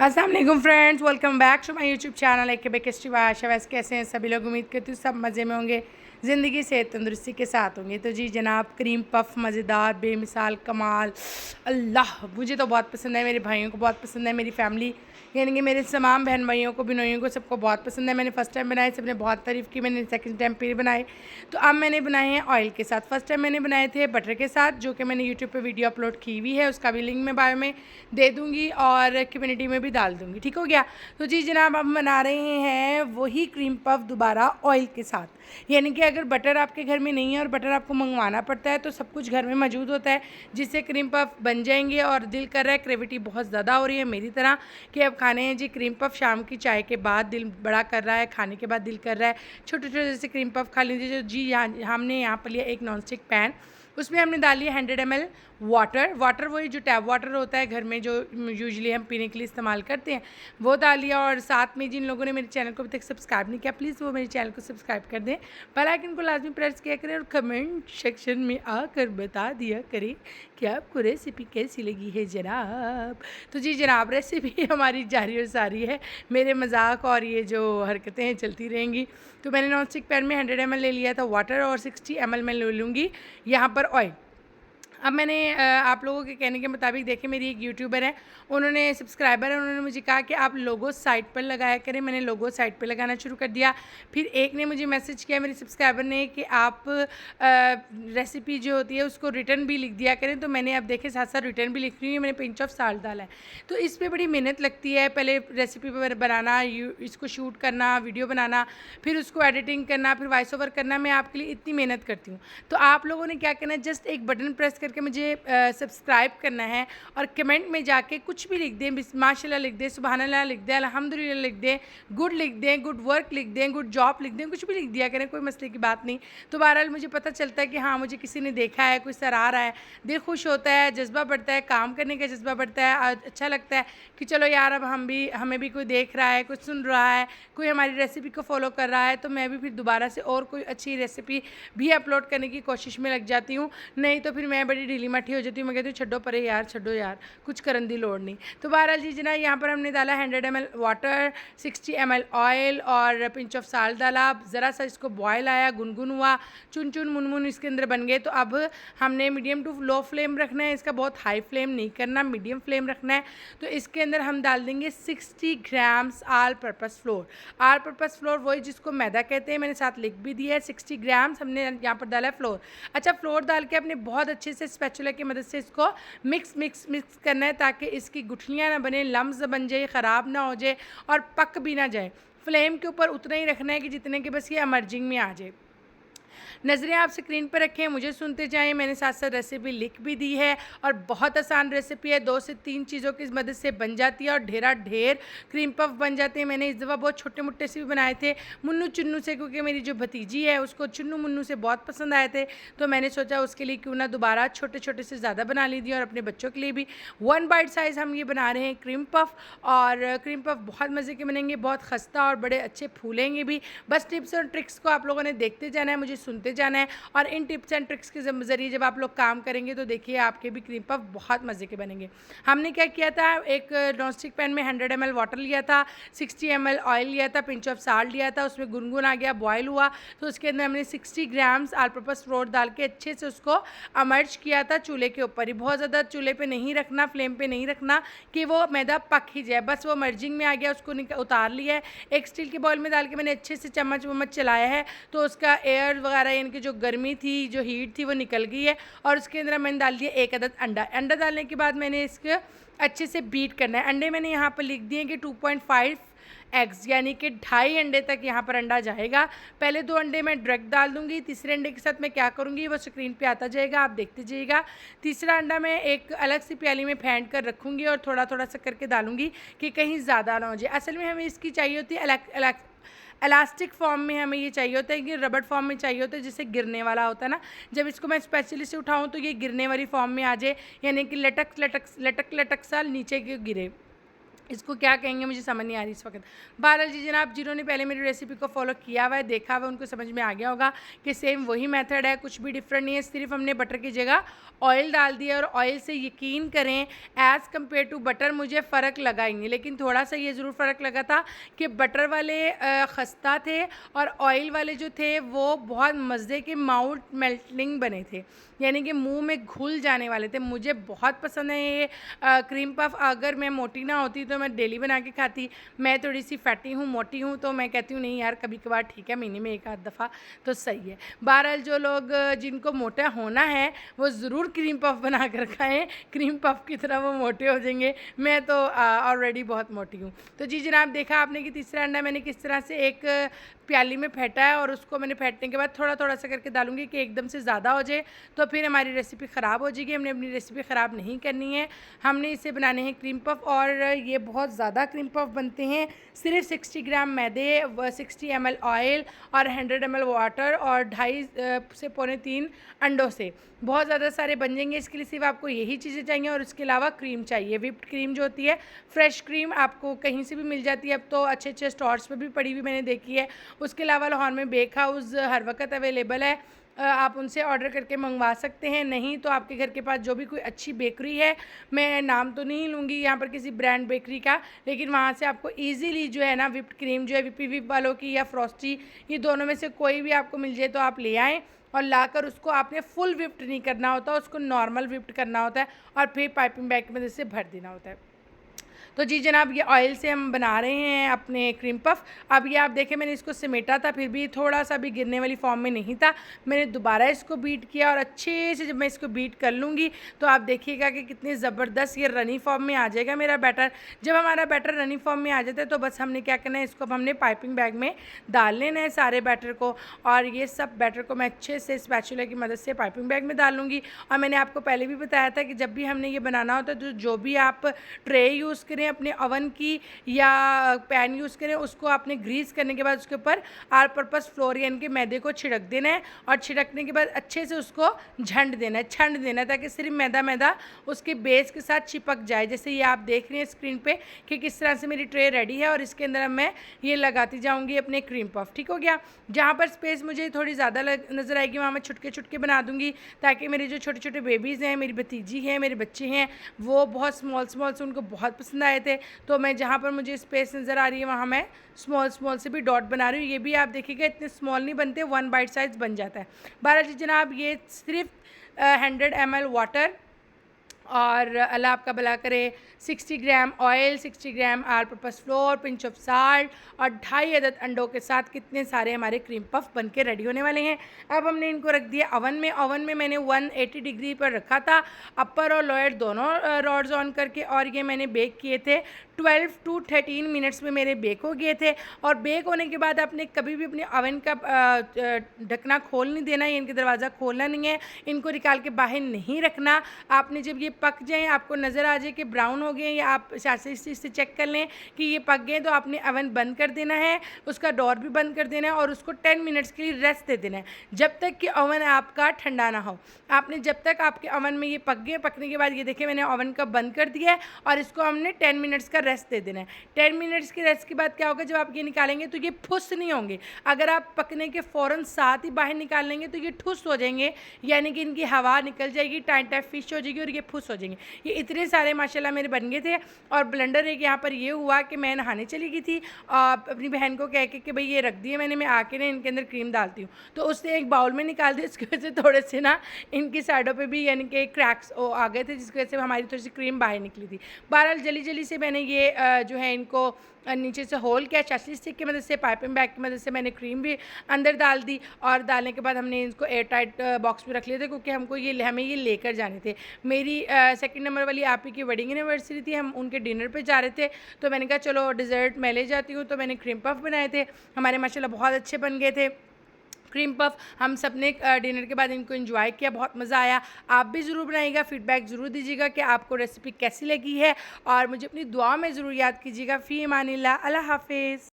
अस्सलाम वालेकुम friends, welcome back to my YouTube channel एक बेकेस्टी आशा। वैसे कैसे हैं सभी लोग? उम्मीद करती हूँ सब मज़े में होंगे, ज़िंदगी सेहत तंदुरुस्ती के साथ होंगे। तो जी जनाब, क्रीम पफ़ मज़ेदार बेमिसाल कमाल, अल्लाह मुझे तो बहुत पसंद है, मेरे भाइयों को बहुत पसंद है, मेरी फैमिली यानी कि मेरे तमाम बहन भाइयों को बिनोइयों को सबको बहुत पसंद है। मैंने फ़र्स्ट टाइम बनाए, सबने बहुत तारीफ़ की। मैंने सेकंड टाइम फिर बनाए, तो अब मैंने बनाए हैं ऑयल के साथ। फ़र्स्ट टाइम मैंने बनाए थे बटर के साथ, जो कि मैंने यूट्यूब पे वीडियो अपलोड की हुई है, उसका भी लिंक मैं बायो में दे दूँगी और कम्युनिटी में भी डाल दूँगी। ठीक हो गया? तो जी जनाब, हम बना रहे हैं वही क्रीम पफ़ दोबारा ऑयल के साथ। यानी कि अगर बटर आपके घर में नहीं है और बटर आपको मंगवाना पड़ता है, तो सब कुछ घर में मौजूद होता है जिससे क्रीम पफ़ बन जाएंगे। और दिल कर रहा है, क्रेविटी बहुत ज़्यादा हो रही है मेरी तरह कि अब खाने हैं जी क्रीम पफ़, शाम की चाय के बाद दिल बड़ा कर रहा है, खाने के बाद दिल कर रहा है छोटे छोटे जैसे क्रीम पफ़ खा लीजिए। जो जी हमने यहाँ पर लिया एक नॉन स्टिक पैन, उसमें हमने डाली है 100 ml वाटर वही जो टैप वाटर होता है घर में जो यूजुअली हम पीने के लिए इस्तेमाल करते हैं, वो डाल लिया। और साथ में जिन लोगों ने मेरे चैनल को अभी तक सब्सक्राइब नहीं किया, प्लीज़ वो मेरे चैनल को सब्सक्राइब कर दें, बेल आइकन को लाजमी प्रेस किया करें और कमेंट सेक्शन में आकर बता दिया करें कि आपको रेसिपी कैसी लगी है जनाब। तो जी जनाब, रेसिपी हमारी जारी और सारी है, मेरे मजाक और ये जो हरकतें हैं चलती रहेंगी। तो मैंने नॉन स्टिक पैन में 100 ml ले लिया था वाटर और 60 ml मैं ले लूँगी यहाँ पर ऑयल। अब मैंने आप लोगों के कहने के मुताबिक देखें, मेरी एक यूट्यूबर है, उन्होंने सब्सक्राइबर है, उन्होंने मुझे कहा कि आप लोगो साइट पर लगाया करें। मैंने लोगो साइट पर लगाना शुरू कर दिया। फिर एक ने मुझे मैसेज किया, मेरी सब्सक्राइबर ने, कि आप रेसिपी जो होती है उसको रिटर्न भी लिख दिया करें। तो मैंने अब देखे साथ साथ रिटर्न भी लिख रही हूँ। मैंने पिंच ऑफ साल्ट डाला है, तो इस पर बड़ी मेहनत लगती है। पहले रेसिपी पर बनाना, इसको शूट करना, वीडियो बनाना, फिर उसको एडिटिंग करना, फिर वॉइस ओवर करना। मैं आपके लिए इतनी मेहनत करती हूँ। तो आप लोगों ने क्या करना है, जस्ट एक बटन प्रेस करके मुझे सब्सक्राइब करना है और कमेंट में जाके कुछ भी लिख दें, माशाल्लाह लिख दें, सुभान अल्लाह लिख दें, अल्हम्दुलिल्लाह लिख दें, गुड लिख दें, गुड वर्क लिख दें, गुड जॉब लिख दें, कुछ भी लिख दिया करें, कोई मसले की बात नहीं। तो बहरहाल मुझे पता चलता है कि हाँ, मुझे किसी ने देखा है, कोई सराह रहा है, दिल खुश होता है, जज्बा बढ़ता है, काम करने का जज्बा बढ़ता है, अच्छा लगता है कि चलो यार अब हमें भी कोई देख रहा है, कुछ सुन रहा है, कोई हमारी रेसिपी को फॉलो कर रहा है। तो मैं भी फिर दोबारा से और कोई अच्छी रेसिपी भी अपलोड करने की कोशिश में लग जाती हूँ। नहीं तो फिर मैं बड़ी ढीली मठी हो जाती हूँ, मैं कहती हूँ छड्डो परे यार, छड्डो यार, कुछ करने की लोड़ नहीं। तो बहरहाल जी जना, यहाँ पर हमने डाला 100 ml वाटर, 60 ml ऑयल और पिंच ऑफ साल्ट डाला। ज़रा सा इसको बॉयल आया, गुनगुन हुआ, चुन चुन मुनमुन इसके अंदर बन गए। तो अब हमने मीडियम टू लो फ्लेम रखना है, इसका बहुत हाई फ्लेम नहीं करना, मीडियम फ्लेम रखना है। तो इसके अंदर हम डाल देंगे 60 ग्राम्स आल पर्पस फ्लोर। आल पर्पस फ्लोर वही जिसको मैदा कहते हैं, मैंने साथ लिख भी दिया है। 60 ग्राम्स हमने यहाँ पर डाला है फ्लोर। अच्छा, फ्लोर डाल के अपने बहुत अच्छे से स्पैचुला की मदद से इसको मिक्स करना है, ताकि इसकी गुठलियाँ ना बने, लम्स बन जाए, ख़राब ना हो जाए और पक भी ना जाए। फ्लेम के ऊपर उतना ही रखना है कि जितने के बस ये अमर्जिंग में आ जाए। नज़रें आप स्क्रीन पर रखें, मुझे सुनते जाएं। मैंने साथ साथ रेसिपी लिख भी दी है और बहुत आसान रेसिपी है, 2 से 3 चीज़ों की मदद से बन जाती है और ढेरा ढेर क्रीम पफ़ बन जाते हैं। मैंने इस दफ़ा बहुत छोटे मोटे से भी बनाए थे, मुन्नू चुन्नू से, क्योंकि मेरी जो भतीजी है उसको चुन्नू मुन्नू से बहुत पसंद आए थे। तो मैंने सोचा उसके लिए क्यों ना दोबारा छोटे छोटे से ज़्यादा बना लीजिए और अपने बच्चों के लिए भी। 1 बाइट साइज़ हम ये बना रहे हैं क्रीम पफ़, और क्रीम पफ़ बहुत मज़े के बनेंगे, बहुत खस्ता और बड़े अच्छे फूलेंगे भी। बस टिप्स और ट्रिक्स को आप लोगों ने देखते जाना है, मुझे सुनते जाना है, और इन टिप्स एंड ट्रिक्स के ज़रिए जब आप लोग काम करेंगे तो देखिए आपके भी क्रीम पफ़ बहुत मज़े के बनेंगे। हमने क्या किया था, एक नॉन स्टिक पैन में 100 ml वाटर लिया था, 60 ml ऑयल लिया था, पिंच ऑफ साल्ट लिया था, उसमें गुनगुन आ गया, बॉयल हुआ, तो उसके अंदर हमने 60 ग्राम्स आल पर्पस फ्लोर डाल के अच्छे से उसको अमर्ज किया था चूल्हे के ऊपर ही। बहुत ज़्यादा चूल्हे पे नहीं रखना, फ्लेम पे नहीं रखना कि वो मैदा पक ही जाए, बस वो मर्जिंग में आ गया, उसको उतार लिया है। एक स्टील के बाउल में डाल के मैंने अच्छे से चम्मच वम्मच चलाया है, तो उसका एयर वगैरह यानी कि जो गर्मी थी, जो हीट थी, वो निकल गई है। और उसके अंदर मैंने डाल दिया 1 अदद अंडा डालने के बाद मैंने इसको अच्छे से बीट करना है। अंडे मैंने यहाँ पर लिख दिए कि 2.5 एग्स, यानी कि 2.5 अंडे तक यहाँ पर अंडा जाएगा। पहले 2 अंडे मैं डायरेक्ट डाल दूँगी, तीसरे अंडे के साथ मैं क्या करूँगी वो स्क्रीन पे आता जाएगा, आप देखते जाइएगा। तीसरा अंडा मैं एक अलग सी प्याली में फेंट कर रखूँगी और थोड़ा थोड़ा सा करके डालूँगी कि कहीं ज़्यादा ना हो जाए। असल में हमें इसकी चाहिए होती है इलास्टिक फॉर्म में, हमें ये चाहिए होता है कि रबड़ फॉर्म में चाहिए होता है, जिससे गिरने वाला होता है ना। जब इसको मैं स्पेशली से उठाऊँ तो ये गिरने वाली फॉर्म में आ जाए, यानी कि लटक लटक लटक लटक सा नीचे गिरे। इसको क्या कहेंगे मुझे समझ नहीं आ रही इस वक्त। बहरहाल जी जनाब, जिन्होंने पहले मेरी रेसिपी को फॉलो किया हुआ है, देखा हुआ है, उनको समझ में आ गया होगा कि सेम वही मेथड है, कुछ भी डिफरेंट नहीं है। सिर्फ हमने बटर की जगह ऑयल डाल दिया और ऑयल से यकीन करें एज़ कम्पेयर टू बटर मुझे फ़र्क लगा ही नहीं। लेकिन थोड़ा सा ये ज़रूर फ़र्क लगा था कि बटर वाले खस्ता थे और ऑयल वाले जो थे वो बहुत मज़े के माउथ मेल्टिंग बने थे, यानी कि मुंह में घुल जाने वाले थे। मुझे बहुत पसंद है ये क्रीम पफ। अगर मैं मोटी ना होती तो मैं डेली बना के खाती। मैं थोड़ी सी फैटी हूँ, मोटी हूँ, तो मैं कहती हूँ नहीं यार कभी कभार ठीक है, महीने में एक आध दफ़ा तो सही है। बहरहाल जो लोग जिनको मोटा होना है वो ज़रूर क्रीम पफ बना कर खाएँ, क्रीम पफ की तरह वो मोटे हो जाएंगे। मैं तो ऑलरेडी बहुत मोटी हूँ। तो जी जनाब, देखा आपने कि तीसरा अंडा मैंने किस तरह से एक प्याली में फेंटा है और उसको मैंने फेंटने के बाद थोड़ा थोड़ा सा करके डालूंगी कि एकदम से ज़्यादा हो जाए तो फिर हमारी रेसिपी ख़राब हो जाएगी। हमने अपनी रेसिपी ख़राब नहीं करनी है, हमने इसे बनाने हैं क्रीम पफ। और ये बहुत ज़्यादा क्रीम पफ बनते हैं, सिर्फ 60 ग्राम मैदे, 60 ml ऑयल और 100 ml वाटर और 2.5 से 3 अंडों से बहुत ज़्यादा सारे बन जाएंगे। इसके लिए सिर्फ आपको यही चीज़ें चाहिए और उसके अलावा क्रीम चाहिए। विप्ड क्रीम जो होती है, फ्रेश क्रीम आपको कहीं से भी मिल जाती है, अब तो अच्छे अच्छे स्टोर्स पे भी पड़ी हुई मैंने देखी है। उसके अलावा लाहौर में बेक हाउस हर वक्त अवेलेबल है, आप उनसे ऑर्डर करके मंगवा सकते हैं। नहीं तो आपके घर के पास जो भी कोई अच्छी बेकरी है, मैं नाम तो नहीं लूँगी यहाँ पर किसी ब्रांड बेकरी का, लेकिन वहाँ से आपको इजीली जो है ना विप्ड क्रीम जो है विपी विप वालों की या फ्रॉस्टी, ये दोनों में से कोई भी आपको मिल जाए तो आप ले आएँ और लाकर उसको आपने फुल विप्ड नहीं करना होता, उसको नॉर्मल विप्ड करना होता है और फिर पाइपिंग बैग की मदद से भर देना होता है। तो जी जनाब, ये ऑयल से हम बना रहे हैं अपने क्रीम पफ। अब ये आप देखें मैंने इसको समेटा था, फिर भी थोड़ा सा भी गिरने वाली फॉर्म में नहीं था। मैंने दोबारा इसको बीट किया और अच्छे से जब मैं इसको बीट कर लूँगी तो आप देखिएगा कि कितनी ज़बरदस्त ये रनी फॉर्म में आ जाएगा मेरा बैटर। जब हमारा बैटर रनी फॉर्म में आ जाता है तो बस हमने क्या करना है, इसको अब हमने पाइपिंग बैग में डाल लेना है सारे बैटर को। और ये सब बैटर को मैं अच्छे से स्पैचुला की मदद से पाइपिंग बैग में डाल लूँगी। और मैंने आपको पहले भी बताया था कि जब भी हमने ये बनाना होता है तो जो भी आप ट्रे यूज़ करें अपने अवन की या पैन यूज़ करें, उसको आपने ग्रीस करने के बाद उसके ऊपर आल पर्पस फ्लोर यानी कि मैदे को छिड़क देना है और छिड़कने के बाद अच्छे से उसको छंड देना है ताकि सिर्फ मैदा मैदा उसके बेस के साथ चिपक जाए। जैसे ये आप देख रहे हैं स्क्रीन पे कि किस तरह से मेरी ट्रे रेडी है और इसके अंदर मैं ये लगाती जाऊँगी अपने क्रीम पफ। ठीक हो गया। जहाँ पर स्पेस मुझे थोड़ी ज़्यादा नज़र आएगी वहाँ मैं छुटके छुटके बना दूँगी ताकि मेरे जो छोटे छोटे बेबीज़ हैं, मेरी भतीजी हैं, मेरे बच्चे हैं, वो बहुत स्मॉल से उनको बहुत पसंद आए थे। तो मैं जहाँ पर मुझे स्पेस नज़र आ रही है वहाँ मैं स्मॉल से भी डॉट बना रही हूँ। ये भी आप देखिएगा इतने स्मॉल नहीं बनते, 1 बाइट साइज़ बन जाता है। बहरहाल जनाब, ये सिर्फ 100 ml वाटर और अल्लाह आपका भला करे 60 gram oil, 60 gram all purpose floor, pinch of salt और 2.5 अदद अंडों के साथ कितने सारे हमारे क्रीम पफ बन के रेडी होने वाले हैं। अब हमने इनको रख दिया अवन में। ओवन में मैंने 180 डिग्री पर रखा था, अपर और लोअर दोनों रॉड्स ऑन करके, और ये मैंने बेक किए थे 12 to 13 मिनट्स में मेरे बेक हो गए थे। और बेक होने के बाद आपने कभी भी अपने अवन का ढकना खोल नहीं देना है, इनका दरवाज़ा खोलना नहीं है, इनको निकाल के बाहर नहीं रखना। आपने जब ये पक जाएँ, आपको नज़र आ जाए कि ब्राउन हो गए या आप इस चीज़ से चेक कर लें कि ये पक गए, तो आपने अवन बंद कर देना है, उसका डोर भी बंद कर देना है और उसको 10 मिनट्स के लिए रेस्ट दे देना है जब तक कि ओवन आपका ठंडा ना हो। आपने जब तक आपके ओवन में ये पक गए, पकने के बाद ये देखिए मैंने ओवन का बंद कर दिया है और इसको हमने 10 मिनट्स का रेस्ट दे देना है। 10 मिनट्स के रेस्ट के बाद क्या होगा, जब आप ये निकालेंगे तो ये फुस नहीं होंगे। अगर आप पकने के फ़ौरन साथ ही बाहर निकाल लेंगे तो ये ठुस हो जाएंगे, यानी कि इनकी हवा निकल जाएगी, टाइट फिश हो जाएगी और ये फुस हो जाएंगे। ये इतने सारे माशाल्लाह मेरे बन गए थे। और ब्लेंडर एक यहाँ पर ये हुआ कि मैं नहाने चली गई थी अपनी बहन को कह के कि भाई ये रख दिए मैंने, मैं आके ना इनके अंदर क्रीम डालती हूँ, तो उसने एक बाउल में निकाल दिया। इसकी वजह से थोड़े से ना इनकी साइडों पे भी यानी कि क्रैक्स आ गए थे, जिसकी वजह से हमारी थोड़ी सी क्रीम बाहर निकली थी। बहरहाल जल्दी से मैंने ये जो है इनको नीचे से होल किया, चाशनी स्टिक की मदद से, पाइपिंग बैग की मदद से मैंने क्रीम भी अंदर डाल दी और डालने के बाद हमने इसको एयर टाइट बॉक्स में रख लिए थे क्योंकि हमें ये लेकर जाने थे। मेरी सेकंड नंबर वाली आपी की वेडिंग एनिवर्सरी थी, हम उनके डिनर पे जा रहे थे, तो मैंने कहा चलो डिज़र्ट मैं ले जाती हूँ। तो मैंने क्रीम पफ बनाए थे, हमारे माशाल्लाह बहुत अच्छे बन गए थे क्रीम पफ। हम सब ने डिनर के बाद इनको एंजॉय किया, बहुत मज़ा आया। आप भी ज़रूर बनाइएगा, फीडबैक ज़रूर दीजिएगा कि आपको रेसिपी कैसी लगी है और मुझे अपनी दुआ में ज़रूर याद कीजिएगा। फ़ी अमानिल्लाह, अल्लाह हाफ़िज़।